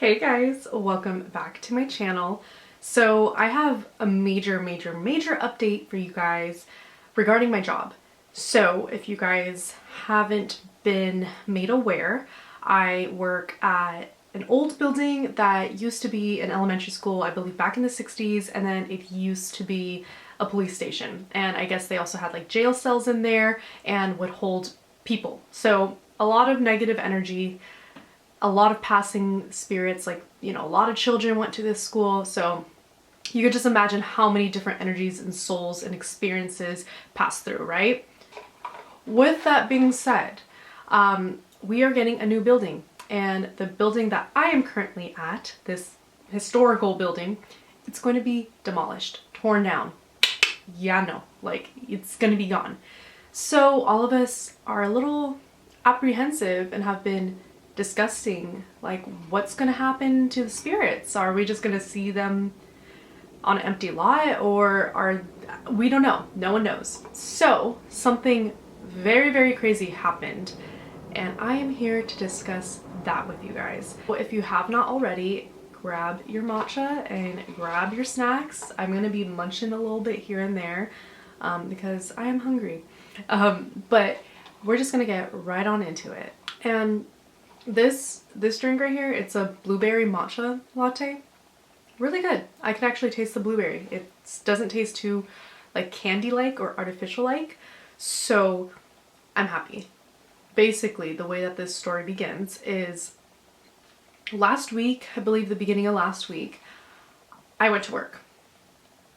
Hey guys, welcome back to my channel. So I have a major update for you guys regarding my job. So if you guys haven't been made aware, I work at an old building that used to be an elementary school, I believe back in the 60s, and then it used to be a police station. And I guess they also had like jail cells in there and would hold people. So a lot of negative energy, a lot of passing spirits, like, you know, a lot of children went to this school. So you could just imagine how many different energies and souls and experiences pass through, right? With that being said, we are getting a new building, and the building that I am currently at, this historical building, it's going to be demolished, torn down. Yeah, no, like it's going to be gone. So all of us are a little apprehensive and have been discussing like what's gonna happen to the spirits. Are we just gonna see them on an empty lot, or we don't know. No one knows. So something very crazy happened, and I am here to discuss that with you guys. Well, if you have not already, grab your matcha and grab your snacks. I'm gonna be munching a little bit here and there because I am hungry, but we're just gonna get right on into it. And this drink right here, it's a blueberry matcha latte. Really good. I can actually taste the blueberry. It doesn't taste too like candy-like or artificial-like, so I'm happy. Basically, the way that this story begins is last week, I believe the beginning of last week, I went to work.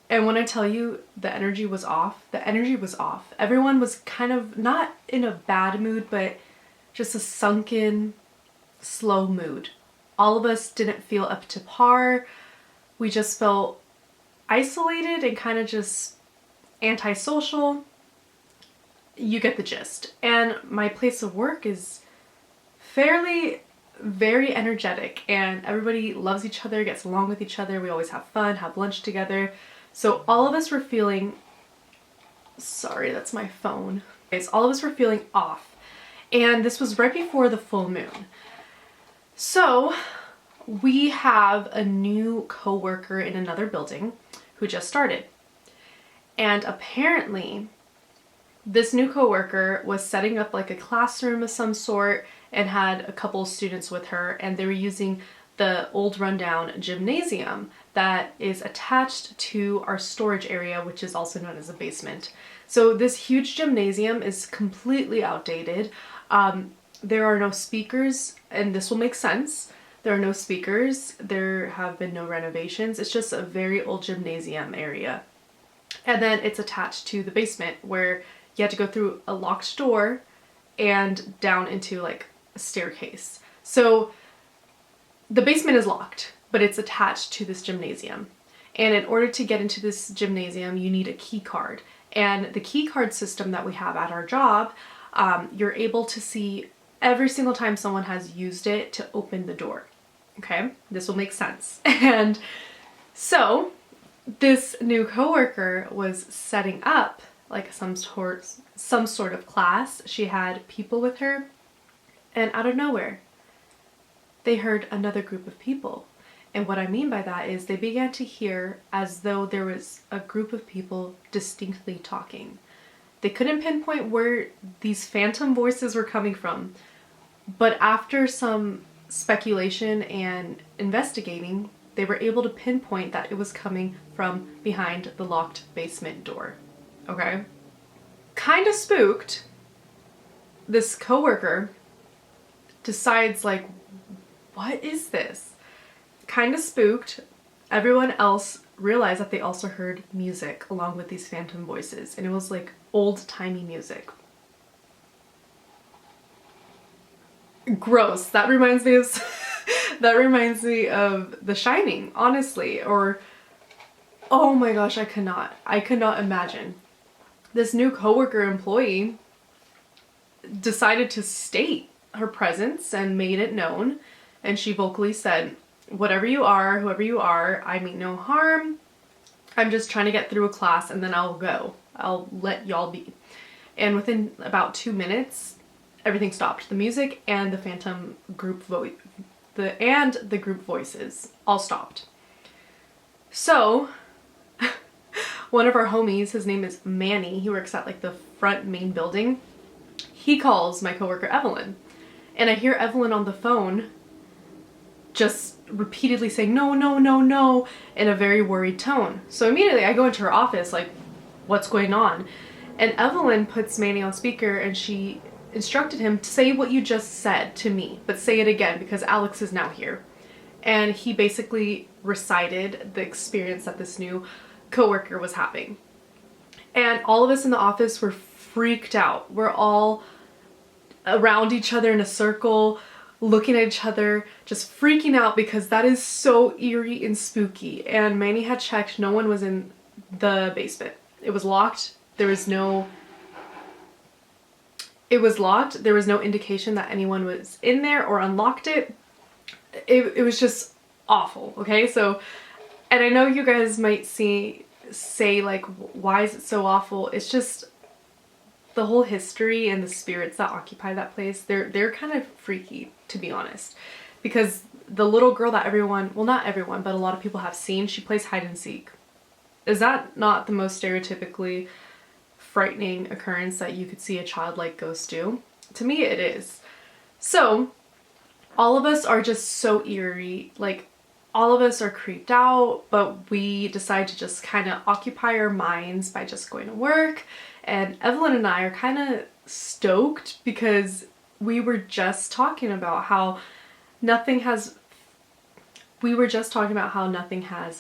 And when I tell you the energy was off, the energy was off. Everyone was kind of not in a bad mood, but just a sunken, slow mood. All of us didn't feel up to par. We just felt isolated and kind of just antisocial. You get the gist. And my place of work is very energetic, and everybody loves each other, gets along with each other. We always have fun, have lunch together. So all of us were feeling, sorry, that's my phone. Okay, so all of us were feeling off. And this was right before the full moon. So we have a new coworker in another building who just started. And apparently this new coworker was setting up like a classroom of some sort and had a couple of students with her, and they were using the old rundown gymnasium that is attached to our storage area, which is also known as a basement. So this huge gymnasium is completely outdated. There are no speakers, and this will make sense. There are no speakers. There have been no renovations. It's just a very old gymnasium area. And then it's attached to the basement, where you had to go through a locked door and down into like a staircase. So the basement is locked, but it's attached to this gymnasium. And in order to get into this gymnasium, you need a key card. And the key card system that we have at our job, you're able to see every single time someone has used it to open the door. Okay, this will make sense. And so this new coworker was setting up like some sort of class. She had people with her, and out of nowhere, they heard another group of people. And what I mean by that is they began to hear as though there was a group of people distinctly talking. They couldn't pinpoint where these phantom voices were coming from, but after some speculation and investigating, they were able to pinpoint that it was coming from behind the locked basement door. Okay? Kind of spooked, this coworker decides like, what is this? Kind of spooked. Everyone else realized that they also heard music along with these phantom voices, and it was like old-timey music. Gross. That reminds me of The Shining, honestly. Or, oh my gosh, I could not imagine. This new coworker employee decided to state her presence and made it known, and she vocally said, whatever you are, whoever you are, I mean no harm. I'm just trying to get through a class and then I'll go. I'll let y'all be. And within about 2 minutes, everything stopped. The music and the phantom group the group voices all stopped. So one of our homies, his name is Manny, he works at like the front main building. He calls my coworker Evelyn, and I hear Evelyn on the phone just repeatedly saying no, no, no, no in a very worried tone. So immediately I go into her office like, what's going on? And Evelyn puts Manny on speaker and she instructed him to say what you just said to me, but say it again because Alex is now here. And he basically recited the experience that this new coworker was having. And all of us in the office were freaked out. We're all around each other in a circle, looking at each other, just freaking out because that is so eerie and spooky. And Manny had checked, no one was in the basement. It was locked. There was no indication that anyone was in there or unlocked it. It was just awful, okay? So, and I know you guys might say like, why is it so awful? It's just the whole history and the spirits that occupy that place. They're kind of freaky, to be honest, because the little girl that everyone, well, not everyone, but a lot of people have seen, she plays hide and seek. Is that not the most stereotypically frightening occurrence that you could see a childlike ghost do? To me, it is. So all of us are just so eerie, like all of us are creeped out, but we decide to just kind of occupy our minds by just going to work. And Evelyn and I are kind of stoked because we were just talking about how nothing has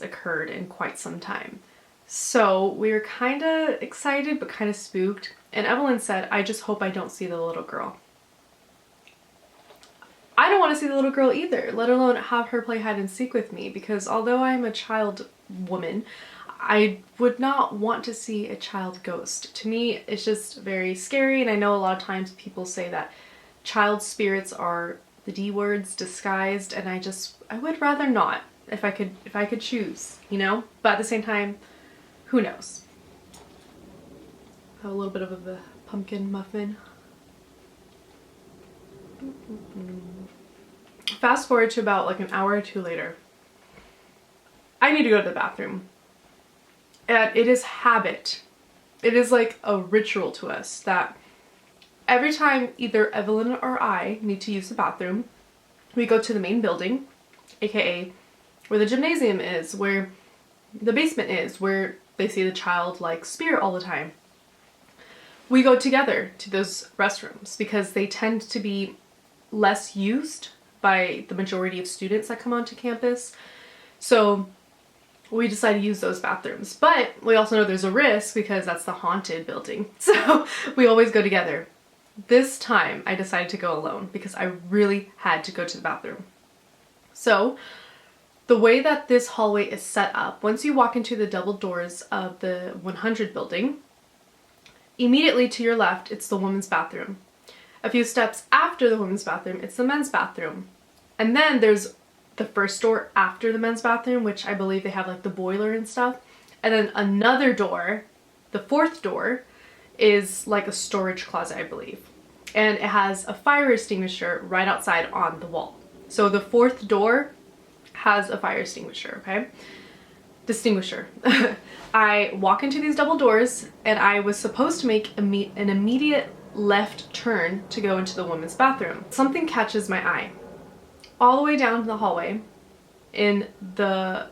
occurred in quite some time. So we were kind of excited but kind of spooked. And Evelyn said, I just hope I don't see the little girl. I don't want to see the little girl either, let alone have her play hide and seek with me, because although I'm a child woman, I would not want to see a child ghost. To me, it's just very scary, and I know a lot of times people say that child spirits are the D words disguised, and I would rather not if I could choose, you know? But at the same time, who knows? Have a little bit of a pumpkin muffin. Fast forward to about like an hour or two later. I need to go to the bathroom. And it is habit. It is like a ritual to us that every time either Evelyn or I need to use the bathroom, we go to the main building, aka where the gymnasium is, where the basement is, where they see the childlike spirit all the time. We go together to those restrooms because they tend to be less used by the majority of students that come onto campus. So we decide to use those bathrooms. But we also know there's a risk because that's the haunted building. So we always go together. This time I decided to go alone because I really had to go to the bathroom. So the way that this hallway is set up, once you walk into the double doors of the 100 building, immediately to your left, it's the women's bathroom. A few steps after the women's bathroom, it's the men's bathroom. And then there's the first door after the men's bathroom, which I believe they have like the boiler and stuff. And then another door, the fourth door, is like a storage closet, I believe. And it has a fire extinguisher right outside on the wall. So the fourth door has a fire extinguisher, okay? Distinguisher. I walk into these double doors and I was supposed to make an immediate left turn to go into the women's bathroom. Something catches my eye. All the way down the hallway, in the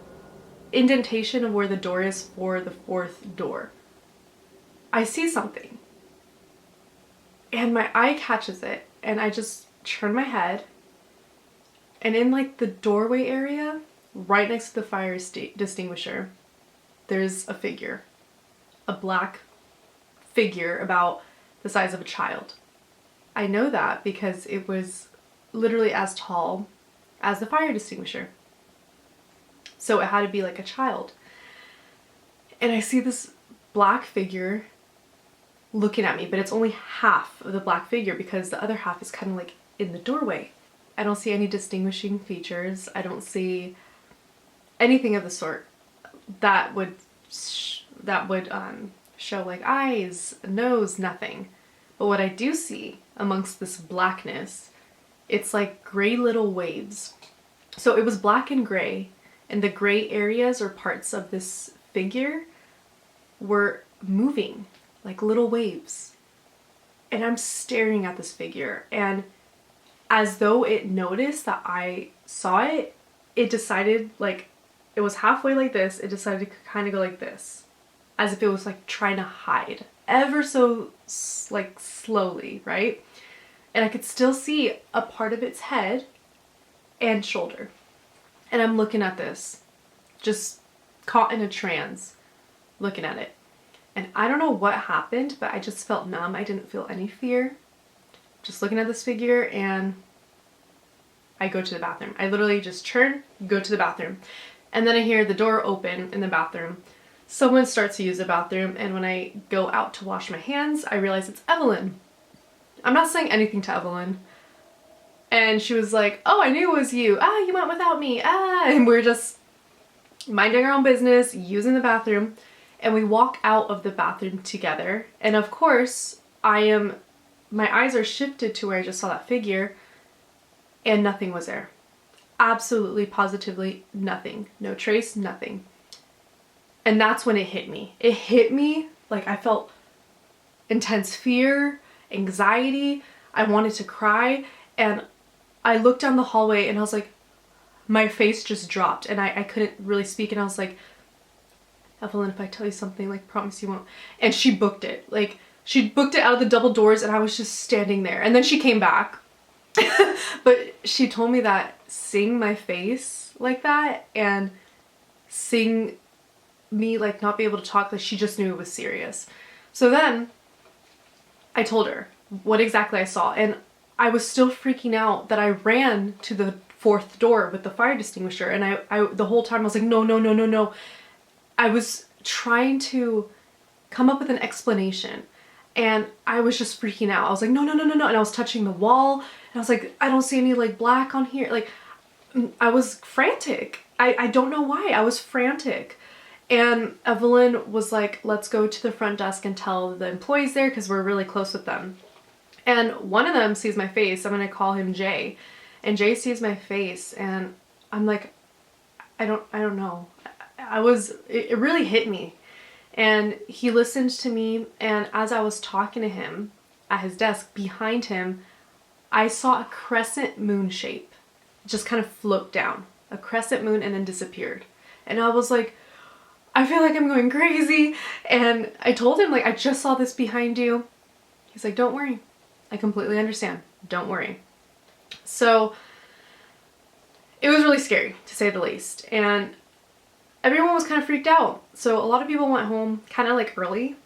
indentation of where the door is for the fourth door, I see something. And my eye catches it, and I just turn my head, and in like the doorway area, right next to the fire extinguisher, there's a figure. A black figure about the size of a child. I know that because it was literally as tall as the fire extinguisher. So it had to be like a child. And I see this black figure looking at me, but it's only half of the black figure because the other half is kind of like in the doorway. I don't see any distinguishing features. I don't see anything of the sort that would show like eyes, nose, nothing. But what I do see amongst this blackness, it's like gray little waves So it was black and gray, and the gray areas or parts of this figure were moving like little waves. And I'm staring at this figure, and as though it noticed that I saw it, it decided, like, it was halfway like this, it decided to kind of go like this, as if it was like trying to hide ever so like slowly, right? And I could still see a part of its head and shoulder. And I'm looking at this, just caught in a trance, looking at it. And I don't know what happened, but I just felt numb. I didn't feel any fear. Just looking at this figure, and I go to the bathroom. I literally just turn, go to the bathroom. And then I hear the door open in the bathroom. Someone starts to use the bathroom, and when I go out to wash my hands, I realize it's Evelyn. I'm not saying anything to Evelyn. And she was like, oh, I knew it was you. Ah, you went without me. Ah, and we're just minding our own business, using the bathroom. And we walk out of the bathroom together. And of course, my eyes are shifted to where I just saw that figure, and nothing was there. Absolutely, positively nothing. No trace, nothing. And that's when it hit me. It hit me like I felt intense fear, anxiety. I wanted to cry. And I looked down the hallway, and I was like, my face just dropped, and I couldn't really speak. And I was like, Evelyn, if I tell you something, like, promise you won't. And she booked it. Like, she booked it out of the double doors, and I was just standing there. And then she came back. But she told me that seeing my face like that and seeing me like not be able to talk, like, she just knew it was serious. So then I told her what exactly I saw, and I was still freaking out that I ran to the fourth door with the fire extinguisher, and I the whole time I was like, no, no, no, no, no. I was trying to come up with an explanation, and I was just freaking out. I was like, no, no, no, no, no. And I was touching the wall, and I was like, I don't see any like black on here. Like, I was frantic. I don't know why. I was frantic. And Evelyn was like, let's go to the front desk and tell the employees there, because we're really close with them. And one of them sees my face. I'm going to call him Jay. And Jay sees my face, and I'm like, I don't know. It really hit me. And he listened to me, and as I was talking to him at his desk, behind him, I saw a crescent moon shape just kind of float down. A crescent moon, and then disappeared. And I was like, I feel like I'm going crazy. And I told him, like, I just saw this behind you. He's like, don't worry. I completely understand. Don't worry. So it was really scary, to say the least. And everyone was kind of freaked out. So a lot of people went home kind of like early,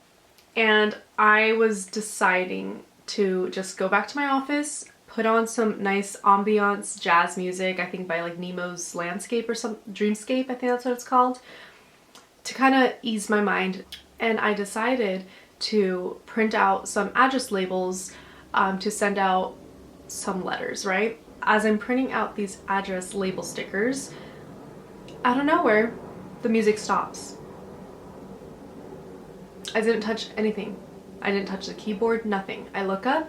and I was deciding to just go back to my office, put on some nice ambiance jazz music, I think by like Nemo's Landscape or some Dreamscape, I think that's what it's called, to kind of ease my mind. And I decided to print out some address labels to send out some letters, right? As I'm printing out these address label stickers, out of nowhere, the music stops. I didn't touch anything. I didn't touch the keyboard, nothing. I look up,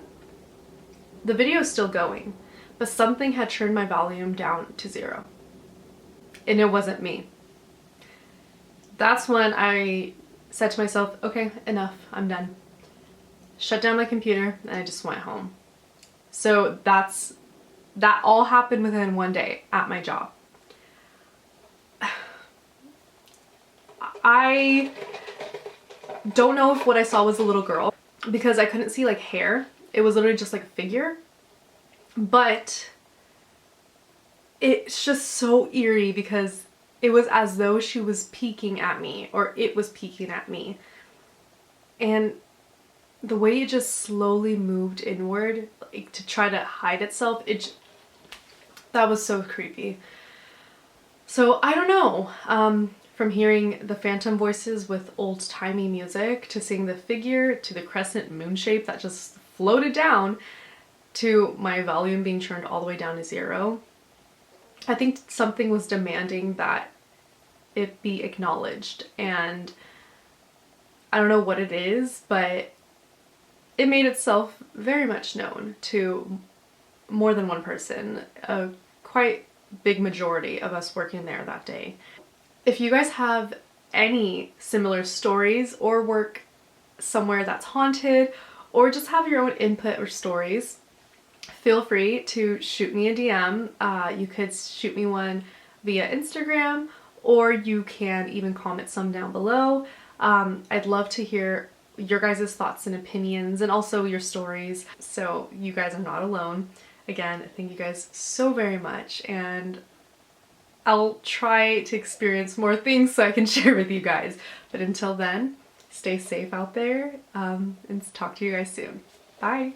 the video is still going, but something had turned my volume down to 0. And it wasn't me. That's when I said to myself, okay, enough, I'm done. Shut down my computer, and I just went home. So that all happened within one day at my job. I don't know if what I saw was a little girl, because I couldn't see like hair. It was literally just like a figure. But it's just so eerie, because it was as though she was peeking at me, or it was peeking at me. And the way it just slowly moved inward, like, to try to hide itself, that was so creepy. So I don't know. From hearing the phantom voices with old-timey music, to seeing the figure, to the crescent moon shape that just floated down, to my volume being turned all the way down to 0. I think something was demanding that it be acknowledged, and I don't know what it is, but it made itself very much known to more than one person. Quite big majority of us working there that day. If you guys have any similar stories or work somewhere that's haunted or just have your own input or stories, feel free to shoot me a DM. You could shoot me one via Instagram, or you can even comment some down below. I'd love to hear your guys' thoughts and opinions and also your stories, so you guys are not alone. Again, thank you guys so very much, and I'll try to experience more things so I can share with you guys. But until then, stay safe out there, and talk to you guys soon. Bye!